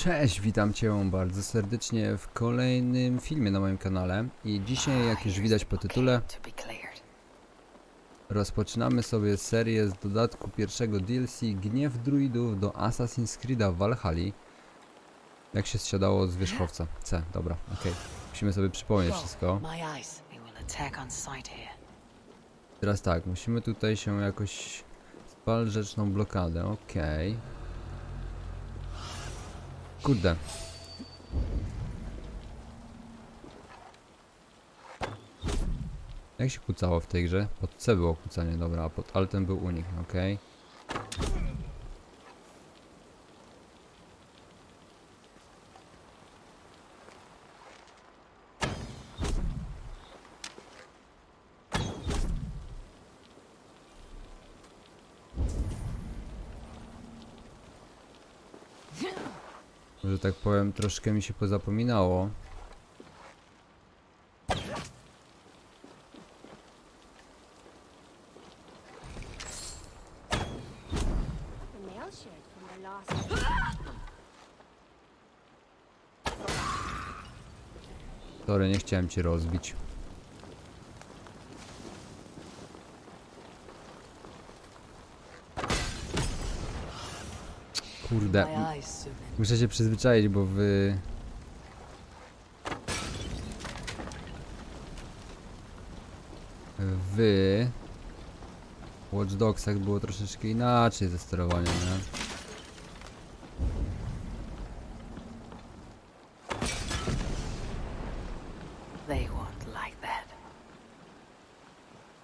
Cześć, witam Cię bardzo serdecznie w kolejnym filmie na moim kanale i dzisiaj, jak już widać po tytule, rozpoczynamy sobie serię z dodatku pierwszego DLC Gniew druidów do Assassin's Creed'a w Valhalli. Jak się zsiadało z wierzchowca? C, dobra, okej. Musimy sobie przypomnieć wszystko. Teraz tak, musimy tutaj się jakoś spal rzeczną blokadę, okej. Kurde. Jak się kłócało w tej grze? Pod C było kłócanie, dobra, a pod Altem był unik, okej. Że tak powiem, troszkę mi się pozapominało. Sorry, nie chciałem cię rozbić. Kurde. Muszę się przyzwyczaić, bo w Watch Dogsach było troszeczkę inaczej ze sterowaniem, nie?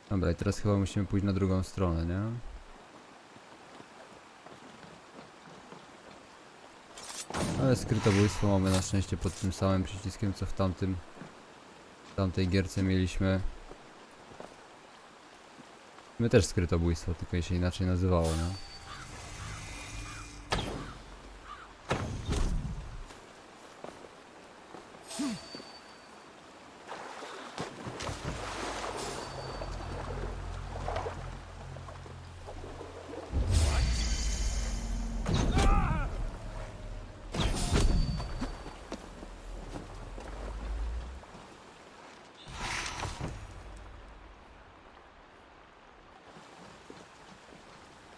Dobra, i teraz chyba musimy pójść na drugą stronę, nie? Ale skrytobójstwo mamy na szczęście pod tym samym przyciskiem, co w tamtej gierce mieliśmy. My też skrytobójstwo, tylko się inaczej nazywało, nie?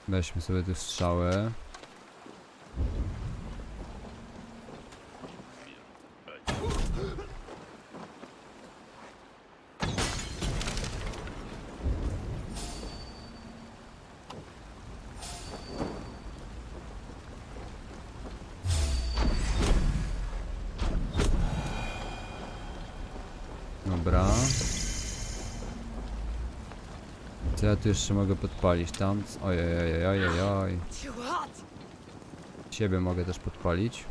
Weźmy sobie tu strzały. Dobra. Co ja tu jeszcze mogę podpalić? Tam... Ojej. Siebie mogę też podpalić.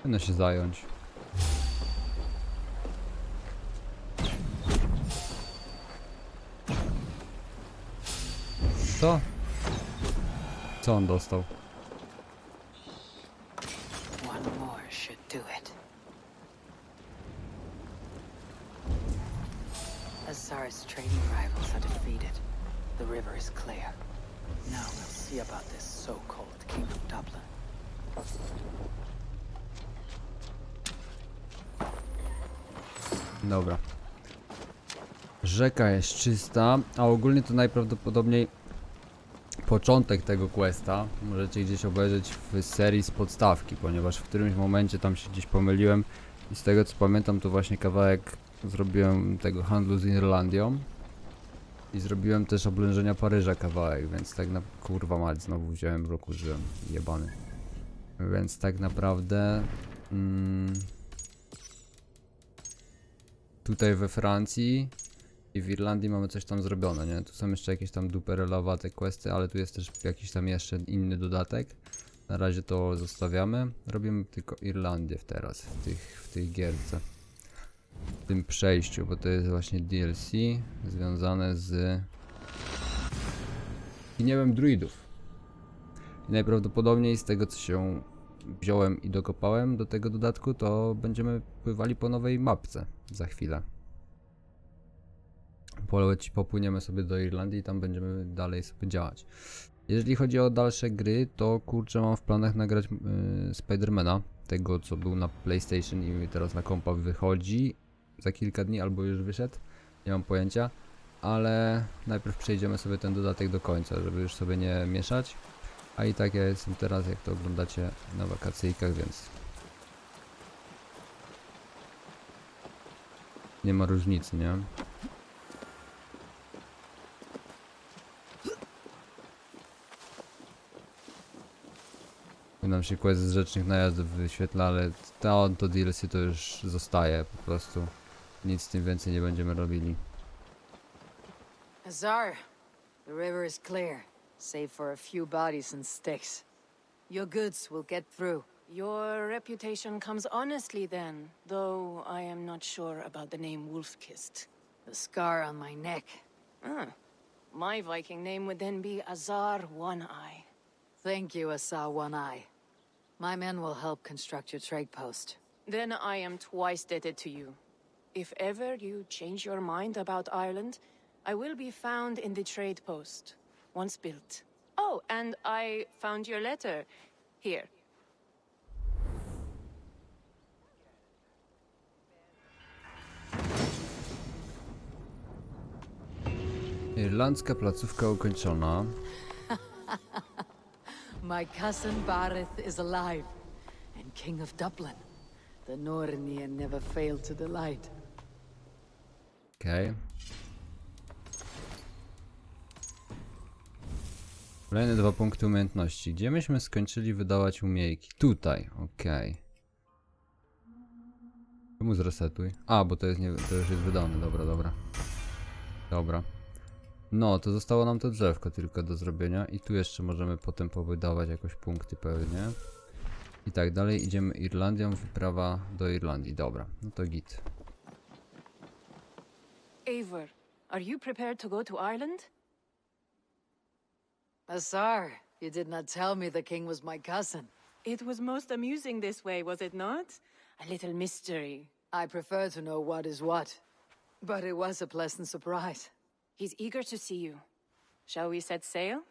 Będę się zająć. Co? Co on dostał? Azar's trading rivals are defeated. The river is clear. Now we'll see about this so-called King of Dublin. Dobra. Rzeka jest czysta, a ogólnie to najprawdopodobniej początek tego questa możecie gdzieś obejrzeć w serii z podstawki, ponieważ w którymś momencie tam się gdzieś pomyliłem i z tego co pamiętam to właśnie kawałek zrobiłem tego handlu z Irlandią i zrobiłem też oblężenia Paryża kawałek, więc tak na... kurwa mać, znowu wziąłem w roku, żyłem, jebany. Więc tak naprawdę tutaj we Francji i w Irlandii mamy coś tam zrobione, nie? Tu są jeszcze jakieś tam duperelowate questy, ale tu jest też jakiś tam jeszcze inny dodatek. Na razie to zostawiamy. Robimy tylko Irlandię teraz w tej gierce. W tym przejściu, bo to jest właśnie DLC związane z Gniewem druidów. I najprawdopodobniej z tego co się wziąłem i dokopałem do tego dodatku, to będziemy pływali po nowej mapce za chwilę. popłyniemy sobie do Irlandii i tam będziemy dalej sobie działać. Jeżeli chodzi o dalsze gry, to kurczę mam w planach nagrać Spidermana, tego co był na PlayStation i teraz na kompa wychodzi za kilka dni albo już wyszedł, nie mam pojęcia, ale najpierw przejdziemy sobie ten dodatek do końca, żeby już sobie nie mieszać, a i tak ja jestem teraz, jak to oglądacie, na wakacyjkach, więc nie ma różnicy, nie? Nam się quest z rzecznych najazdów wyświetla, ale to DLC to już zostaje po prostu. Nic z tym więcej nie będziemy robili. Azar, the river is clear, save for a few bodies and sticks. Your goods will get through. Your reputation comes honestly then, though I am not sure about the name Wolfkist. The scar on my neck. My Viking name would then be Azar One Eye. Thank you, Azar One Eye. My men will help construct your trade post. Then I am twice indebted to you. If ever you change your mind about Ireland, I will be found in the trade post, once built. Oh, and I found your letter. Here. Irlandzka placówka ukończona. My cousin Barith is alive, and King of Dublin. The Nornian never failed to delight. Okej. Kolejne 2 punkty umiejętności. Gdzie myśmy skończyli wydawać umiejki? Tutaj, okej. Czemu zresetuj? A, bo to jest nie, to już jest wydane, dobra. Dobra. No, to zostało nam to drzewko tylko do zrobienia i tu jeszcze możemy potem powydawać jakoś punkty pewnie. I tak dalej, idziemy Irlandią, wyprawa do Irlandii, dobra, no to git. Eivor, are you prepared to go to Ireland? Azar, you did not tell me the king was my cousin. It was most amusing this way, was it not? A little mystery. I prefer to know what is what, but it was a pleasant surprise. He's eager to see you. Shall we set sail?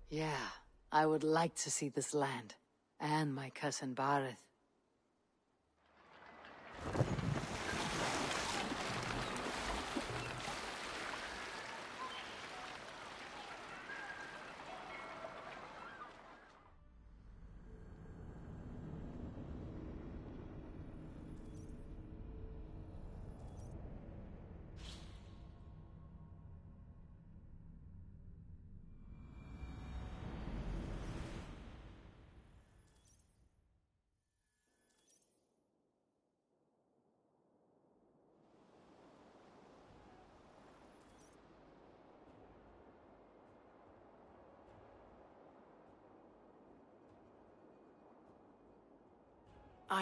Yeah, I would like to see this land, and my cousin Barith.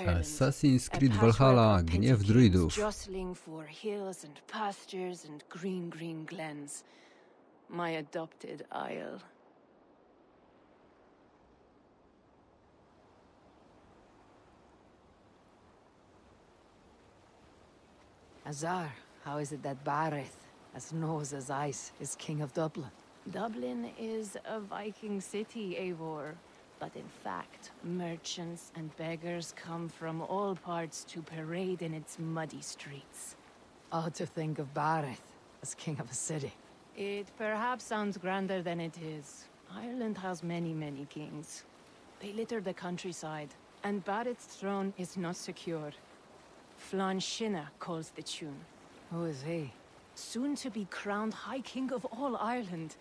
Assassin's Creed Valhalla, Gniew druidów. Jostling for hills and pastures and green glens. My adopted isle. Azar, how is it that Barith, as knows as ice, is king of Dublin? Dublin is a Viking city, Eivor. But in fact, merchants and beggars come from all parts to parade in its muddy streets. Odd to think of Barith as king of a city. It perhaps sounds grander than it is. Ireland has many kings. They litter the countryside, and Barith's throne is not secure. Flann Sinna calls the tune. Who is he? Soon to be crowned High King of all Ireland.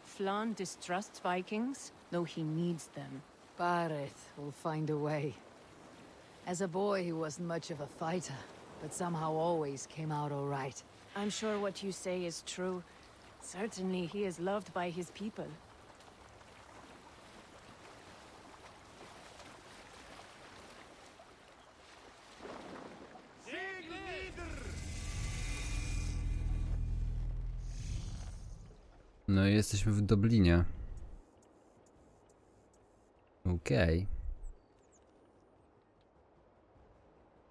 Flann distrusts Vikings, though he needs them. Barith will find a way. As a boy, he wasn't much of a fighter, but somehow always came out all right. I'm sure what you say is true. Certainly, he is loved by his people. No i jesteśmy w Dublinie. Okej.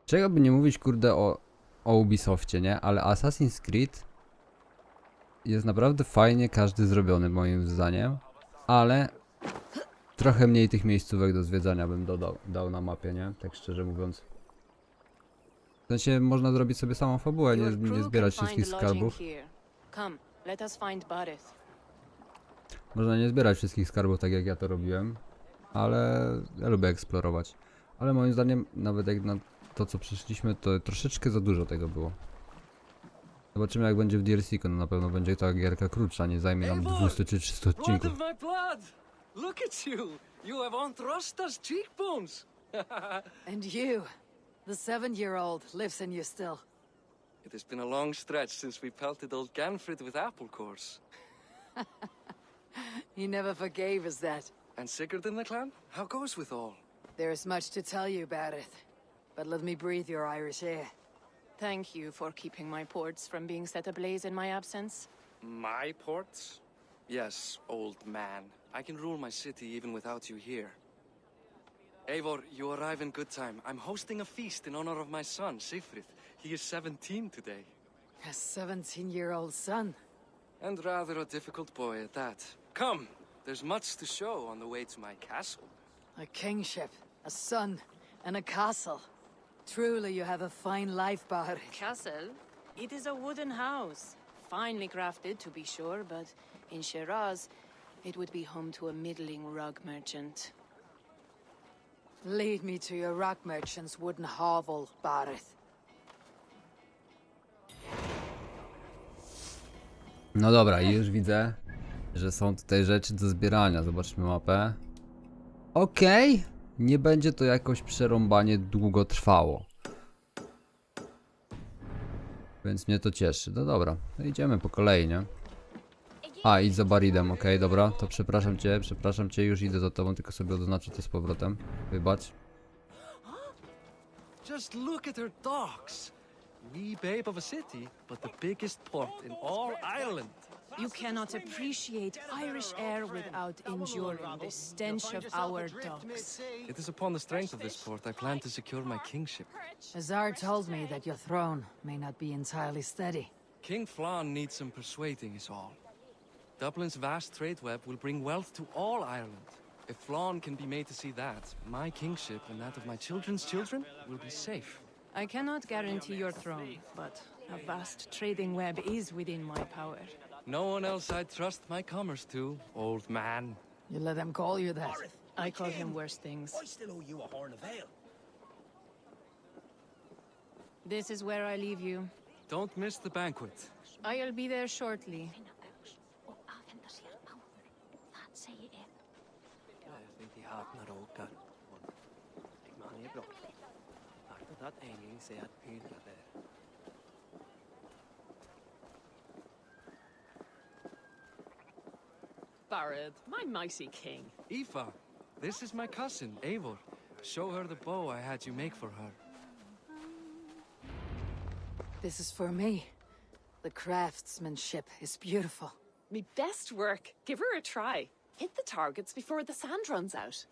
Czego by nie mówić, kurde, o o Ubisoftie, nie? Ale Assassin's Creed jest naprawdę fajnie każdy zrobiony moim zdaniem, ale trochę mniej tych miejscówek do zwiedzania bym dał na mapie, nie? Tak szczerze mówiąc. W sensie można zrobić sobie samą fabułę, nie zbierać wszystkich skarbów. Come, let us find Barith. Można nie zbierać wszystkich skarbów tak jak ja to robiłem, ale ja lubię eksplorować. Ale moim zdaniem, nawet jak na to co przeszliśmy, to troszeczkę za dużo tego było. Zobaczymy jak będzie w DLC-ku, no na pewno będzie ta gierka krótsza, nie zajmie nam 200 czy 300 odcinków. Look at you! You have unthruster's cheekbones! And you, the 7-year-old, lives in you still. It has been a long stretch since we pelted old Ganfrid with apple cores. He never forgave us that. And Sigurd in the clan? How goes with all? There is much to tell you, Barith, but let me breathe your Irish air. Thank you for keeping my ports from being set ablaze in my absence. My ports? Yes, old man. I can rule my city even without you here. Eivor, you arrive in good time. I'm hosting a feast in honor of my son, Sigfrid. He is 17 today. A 17-year-old son. And rather a difficult boy at that. Come, there's much to show on the way to my castle. A kingship, a son, and a castle. Truly you have a fine life, Barith. Castle? It is a wooden house. Finely crafted, to be sure, but in Shiraz, it would be home to a middling rug merchant. Lead me to your rug merchant's wooden hovel, Barith. No dobra, i już widzę, że są tutaj rzeczy do zbierania. Zobaczmy mapę. Okej, nie będzie to jakoś przerąbanie długo trwało. Więc mnie to cieszy. No dobra, no idziemy po kolei, nie? A, idź za Baridem, okej, dobra. To przepraszam cię, już idę za tobą, tylko sobie odznaczę to z powrotem. Wybacz. Just look at her docks. Wee babe of a city, but the biggest port in all Ireland. You cannot appreciate Irish air without enduring the stench of our docks. It is upon the strength of this port I plan to secure my kingship. Azar told me that your throne may not be entirely steady. King Flann needs some persuading is all. Dublin's vast trade web will bring wealth to all Ireland. If Flann can be made to see that, my kingship and that of my children's children will be safe. I cannot guarantee your throne, but a vast trading web is within my power. No one else I'd trust my commerce to, old man. You let him call you that. I call him worse things. I still owe you a horn of ale. This is where I leave you. Don't miss the banquet. I'll be there shortly. Barad, my mighty king. Aoife, this is my cousin, Eivor. Show her the bow I had you make for her. This is for me. The craftsmanship is beautiful. Me best work. Give her a try. Hit the targets before the sand runs out.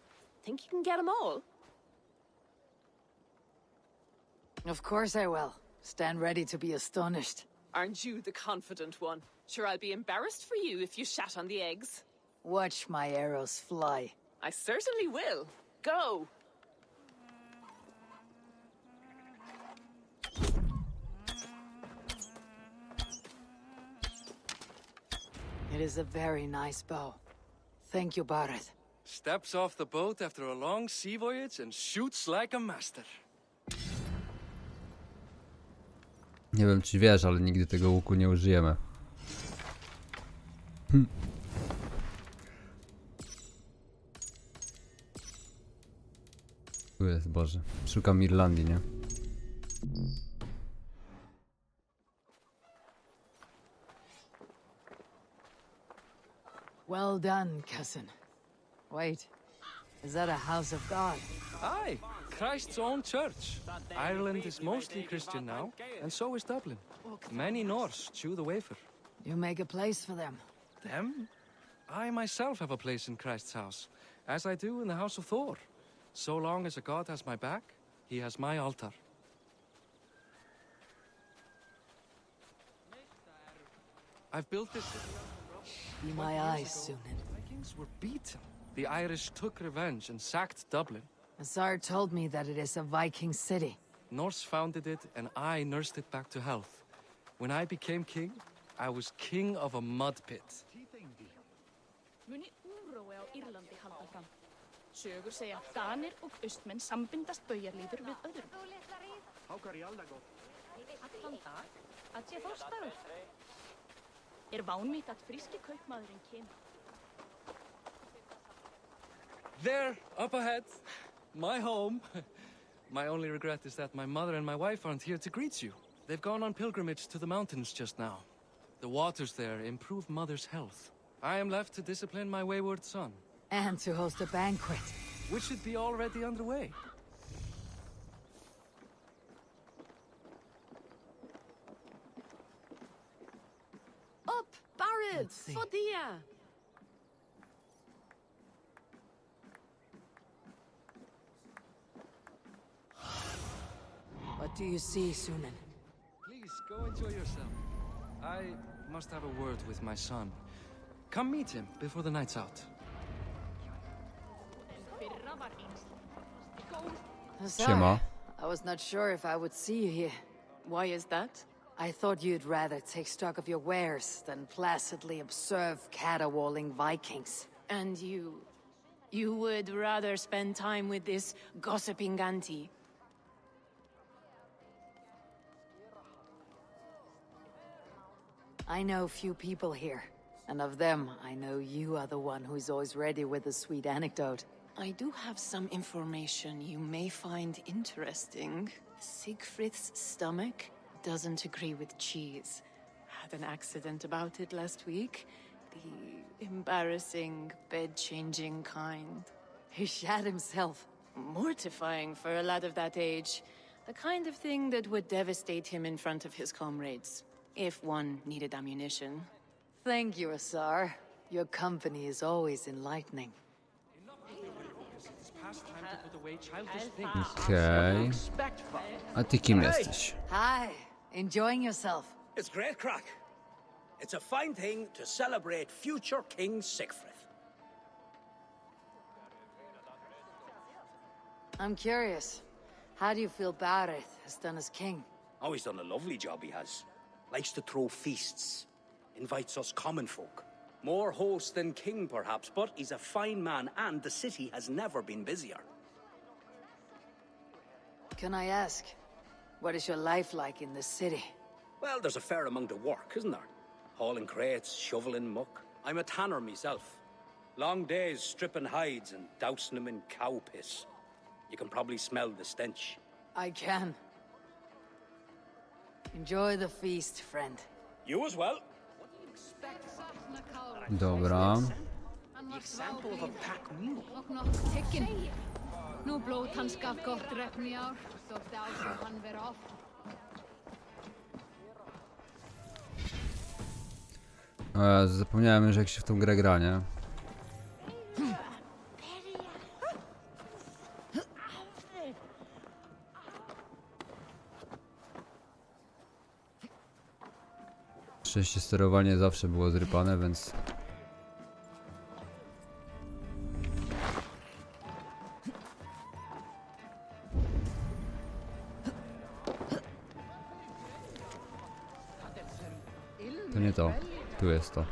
Think you can get them all? Of course I will. Stand ready to be astonished. Aren't you the confident one? Sure, I'll be embarrassed for you if you shat on the eggs. Watch my arrows fly. I certainly will. Go! It is a very nice bow. Thank you, Barith. Steps off the boat after a long sea voyage and shoots like a master. Nie wiem czy wiesz, ale nigdy tego łuku nie użyjemy. Tu jest, Boże. Szukam Irlandii, nie? Well done, cousin. Wait, is that a house of God? Aye, Christ's own church. Ireland is mostly Christian now, and so is Dublin. Many Norse chew the wafer. You make a place for them. Them? I myself have a place in Christ's house, as I do in the house of Thor. So long as a god has my back, he has my altar. I've built this city. Be my eyes, Sunan. Vikings were beaten. The Irish took revenge and sacked Dublin. Azar told me that it is a Viking city. Norse founded it, and I nursed it back to health. When I became king, I was king of a mud pit. Muni úrói á Írlandi halda fram. Sögur segja að Danir og Austmenn sambindast baujarlíður við öðrum. Allan dag að sé þorstaður. Vánýtt að fríski kaupmaðurinn kemur. There, up ahead, my home. My only regret is that my mother and my wife aren't here to greet you. They've gone on pilgrimage to the mountains just now. The waters there improve mother's health. I am left to discipline my wayward son. And to host a banquet. Which should be already underway. Up, Barrett! Let's see. Fodia! What do you see, Sunan? Please, go enjoy yourself. I must have a word with my son. Come meet him before the night's out. Azar, Siema. I was not sure if I would see you here. Why is that? I thought you'd rather take stock of your wares than placidly observe caterwauling Vikings. And you would rather spend time with this gossiping auntie? I know few people here, and of them, I know you are the one who's always ready with a sweet anecdote. I do have some information you may find interesting. Siegfried's stomach doesn't agree with cheese. Had an accident about it last week. The embarrassing, bed-changing kind. He shat himself. Mortifying for a lad of that age. The kind of thing that would devastate him in front of his comrades. If one needed ammunition. Thank you, Azar. Your company is always enlightening. It's past time to put away childish things. Okej. A ty kim jesteś? Hi, enjoying yourself? It's great crack. It's a fine thing to celebrate future King Siegfried. I'm curious. How do you feel Barrett has done as king? Oh, he's done a lovely job, he has. Likes to throw feasts. Invites us common folk. More host than king, perhaps, but he's a fine man, and the city has never been busier. Can I ask, what is your life like in this city? Well, there's a fair amount of work, isn't there? Hauling crates, shoveling muck. I'm a tanner myself. Long days stripping hides and dousing them in cow piss. You can probably smell the stench. I can. Enjoy the feast, friend. You as well. Dobra. The example of a pack mule. Nú blóð hans gaf gott repn í ár, þótti á sem hann vera oft. Zapomniałem, że jak się w tą grę gra, nie? Szczęście sterowanie zawsze było zrypane, więc... To nie to. Tu jest to.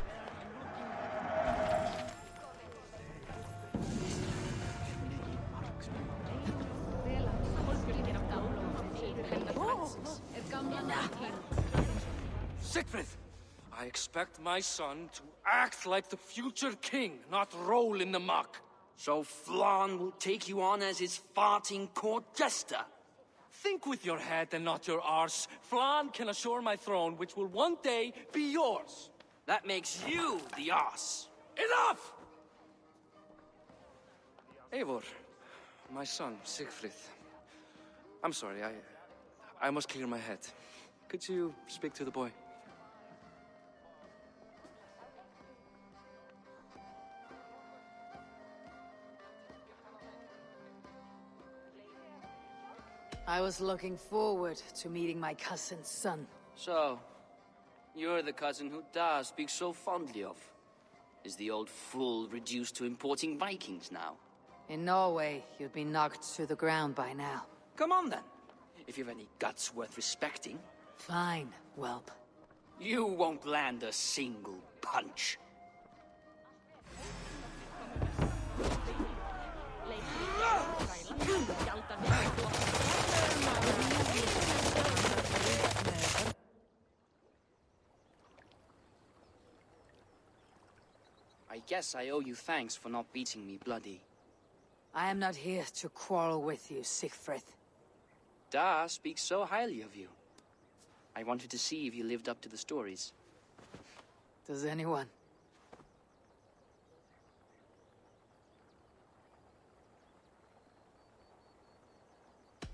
Siegfried! I expect my son to act like the future king, not roll in the muck. So Flan will take you on as his farting court jester? Think with your head and not your arse. Flan can assure my throne, which will one day be yours. That makes you the ass. Enough! Eivor, my son, Siegfried. I'm sorry, I must clear my head. Could you speak to the boy? I was looking forward to meeting my cousin's son. So, You're the cousin who Da speaks so fondly of. Is the old fool reduced to importing Vikings now? In Norway, you'd be knocked to the ground by now. Come on then, if you've any guts worth respecting. Fine, whelp. You won't land a single punch. I guess I owe you thanks for not beating me bloody. I am not here to quarrel with you, Siegfried. Da speaks so highly of you. I wanted to see if you lived up to the stories. Does anyone?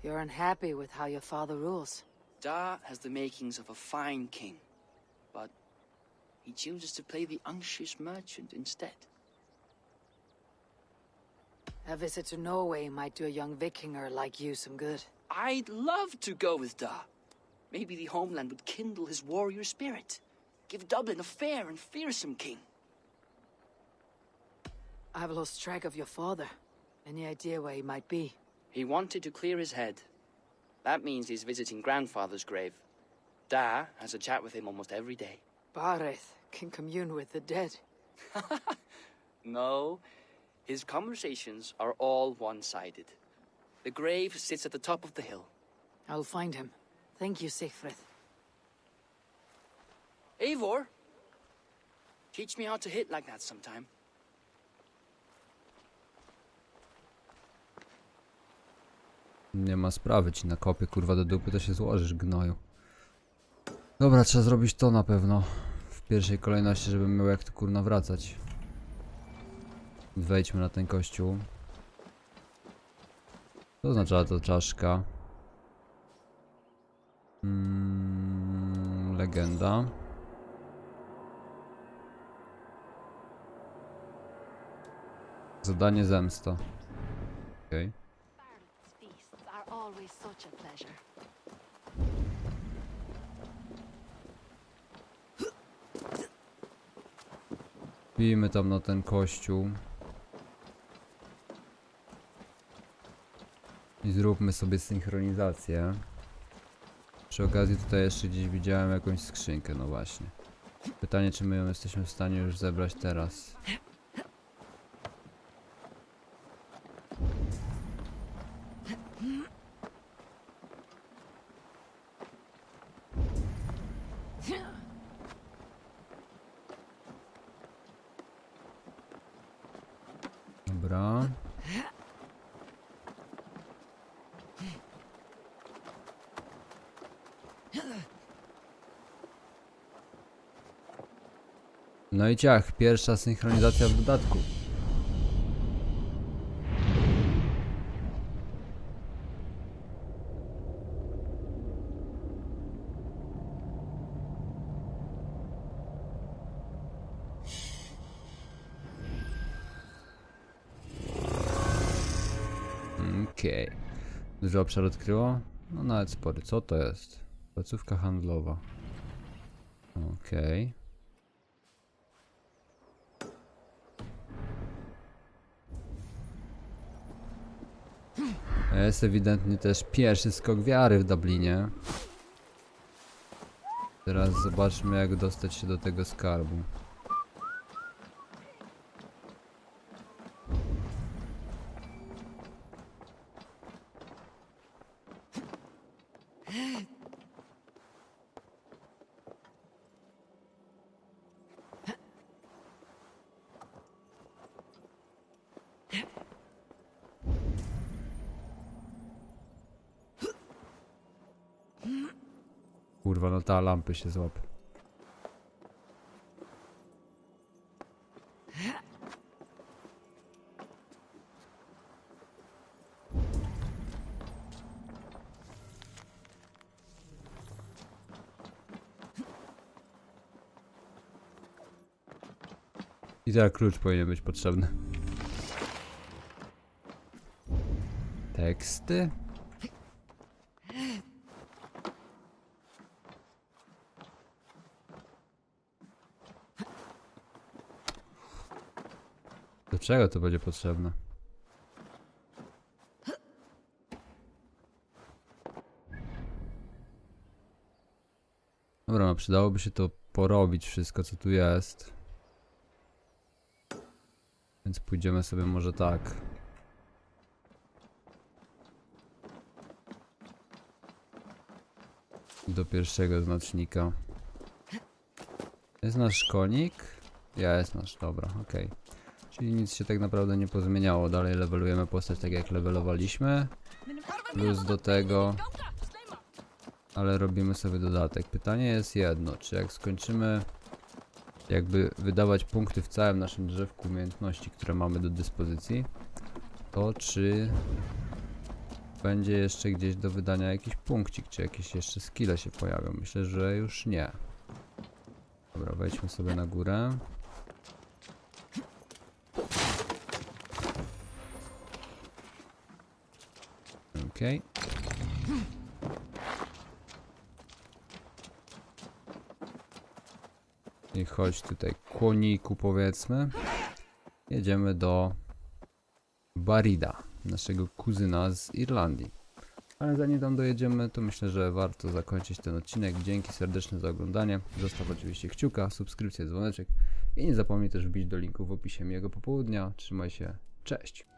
You're unhappy with how your father rules. Da has the makings of a fine king, but he chooses to play the unctuous merchant instead. A visit to Norway might do a young Vikinger like you some good. I'd love to go with Da. Maybe the homeland would kindle his warrior spirit. Give Dublin a fair and fearsome king. I've lost track of your father. Any idea where he might be? He wanted to clear his head. That means he's visiting grandfather's grave. Da has a chat with him almost every day. Bareth can commune with the dead. No, his conversations are all one-sided. The grave sits at the top of the hill. I'll find him. Thank you, Siegfried. Eivor, teach me how to hit like that sometime. Nie ma sprawy, ci nakopię kurwa do dupy, to się złożysz, gnoju. Dobra, trzeba zrobić to na pewno. W pierwszej kolejności, żebym miał jak tu kurna wracać. Wejdźmy na ten kościół. Co oznaczała ta czaszka? Legenda. Zadanie zemsta. Okej. Feasts are always such a pleasure. Wbijmy tam na ten kościół. I zróbmy sobie synchronizację. Przy okazji tutaj jeszcze gdzieś widziałem jakąś skrzynkę, no właśnie. Pytanie, czy my ją jesteśmy w stanie już zebrać teraz. Dobra. No i ciach, pierwsza synchronizacja w dodatku. Okej. Duży obszar odkryło? No nawet spory. Co to jest? Placówka handlowa. Okej. Jest ewidentnie też pierwszy skok wiary w Dublinie. Teraz zobaczmy, jak dostać się do tego skarbu. Kurwa, no ta lampy się złapie. I teraz klucz powinien być potrzebny. Teksty? Do czego to będzie potrzebne? Dobra, no przydałoby się to porobić wszystko, co tu jest. Więc pójdziemy sobie może tak. Do pierwszego znacznika. Jest nasz konik? Jest nasz, dobra, okej. Czyli nic się tak naprawdę nie pozmieniało. Dalej levelujemy postać tak jak levelowaliśmy. Plus do tego. Ale robimy sobie dodatek. Pytanie jest jedno, czy jak skończymy jakby wydawać punkty w całym naszym drzewku umiejętności, które mamy do dyspozycji, to czy będzie jeszcze gdzieś do wydania jakiś punkcik, czy jakieś jeszcze skille się pojawią? Myślę, że już nie. Dobra, wejdźmy sobie na górę. Okej. I chodź tutaj, kłoniku, powiedzmy. Jedziemy do Barida, naszego kuzyna z Irlandii. Ale zanim tam dojedziemy, to myślę, że warto zakończyć ten odcinek. Dzięki serdeczne za oglądanie. Zostaw oczywiście kciuka, subskrypcję, dzwoneczek. I nie zapomnij też wbić do linku w opisie. Miłego popołudnia. Trzymaj się. Cześć.